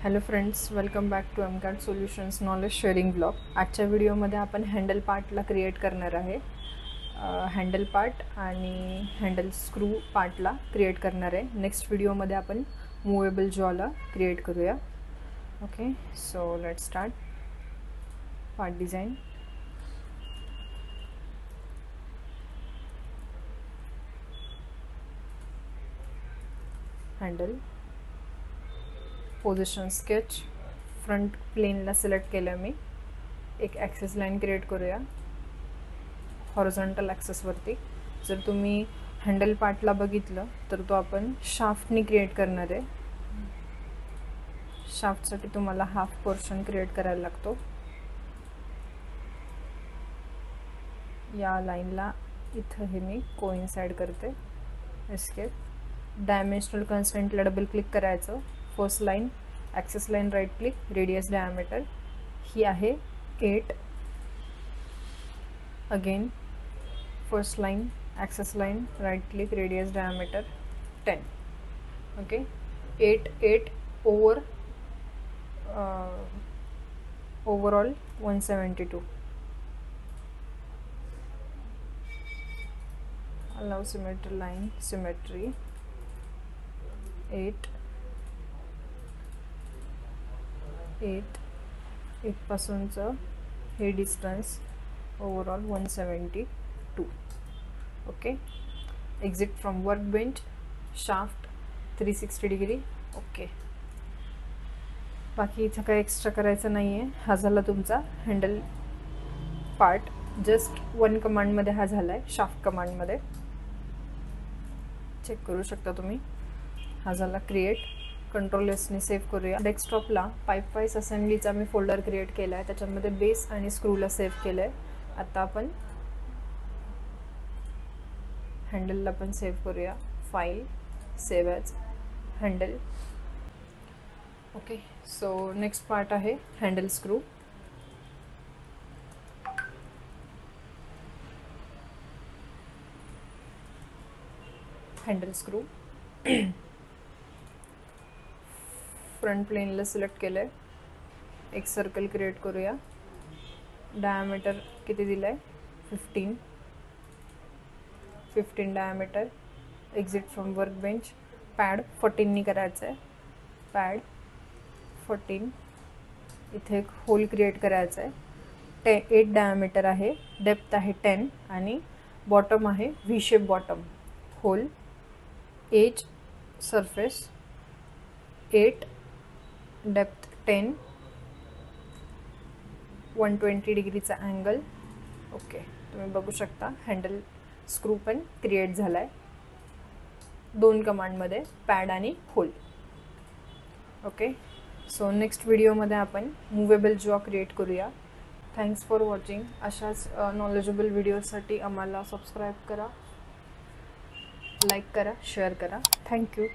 Hello friends, welcome back to MCAD solutions knowledge sharing blog. आजच्या व्हिडिओमध्ये आपण handle पार्टला क्रिएट करणार आहे. हँडल पार्ट आणि हँडल स्क्रू पार्टला क्रिएट करणार आहे. नेक्स्ट व्हिडिओमध्ये आपण मूवेबल जॉला क्रिएट करूया. Okay, so let start. Part design. Handle position sketch. Front प्लेनला सिलेक्ट केलं मी. एक ॲक्सेस लाईन क्रिएट करूया हॉरिझॉन्टल ॲक्सेसवरती. जर तुम्ही हँडल पार्टला बघितलं तर तो आपण शाफ्टनी क्रिएट करणार आहे. शाफ्टसाठी तुम्हाला हाफ पोर्शन क्रिएट करायला लागतो. या लाईनला इथं हे मी कोइन्साइड करते. एस्केप. डायमेन्शनल कन्स्ट्रेंटला डबल क्लिक करायचं. First line axis line right click, radius diameter ही आहे 8. Again first line axis line right click, radius diameter 10. Okay, 8 over overall 172. allow symmetry line, symmetry 8 पासूनचं हे distance overall 172. Okay, exit from work bench, shaft 360 degree. Okay, बाकी इथं काही extra करायचं नाही आहे. हा झाला तुमचा हँडल पार्ट. जस्ट 1 कमांडमध्ये हा झाला आहे, शाफ्ट कमांडमध्ये. चेक करू शकता तुम्ही. हा झाला क्रिएट. कंट्रोल एसने सेव्ह करूया. डेस्कटॉपला पाईप वाईज असेंब्लीचा मी फोल्डर क्रिएट केला आहे. त्याच्यामध्ये बेस आणि स्क्रूला सेव्ह केलं आहे. आता आपण हँडलला पण सेव्ह करूया. File, save as handle. Okay, so next part आहे handle screw. Handle screw front प्लेनला सिलेक्ट केलं आहे. एक सर्कल क्रिएट करूया. डायमीटर किती दिलं आहे? 15 diameter. Exit from work bench. Pad 14नी करायचं आहे. पॅड 14. इथे एक होल क्रिएट करायचं आहे. 8 डायमीटर आहे. डेप्थ आहे 10 आणि बॉटम आहे V shape bottom. Hole, edge, surface 8, depth 10, 120 डिग्रीचा अँगल. ओके, तुम्ही बघू शकता हँडल स्क्रू पण क्रिएट झाला आहे 2 कमांडमध्ये, पॅड आणि होल. ओके, सो नेक्स्ट व्हिडिओमध्ये आपण मूवेबल जॉ क्रिएट करूया. Thanks for watching. अशाच नॉलेजेबल व्हिडिओसाठी आम्हाला सबस्क्राईब करा, लाईक करा, शेअर करा. थँक्यू.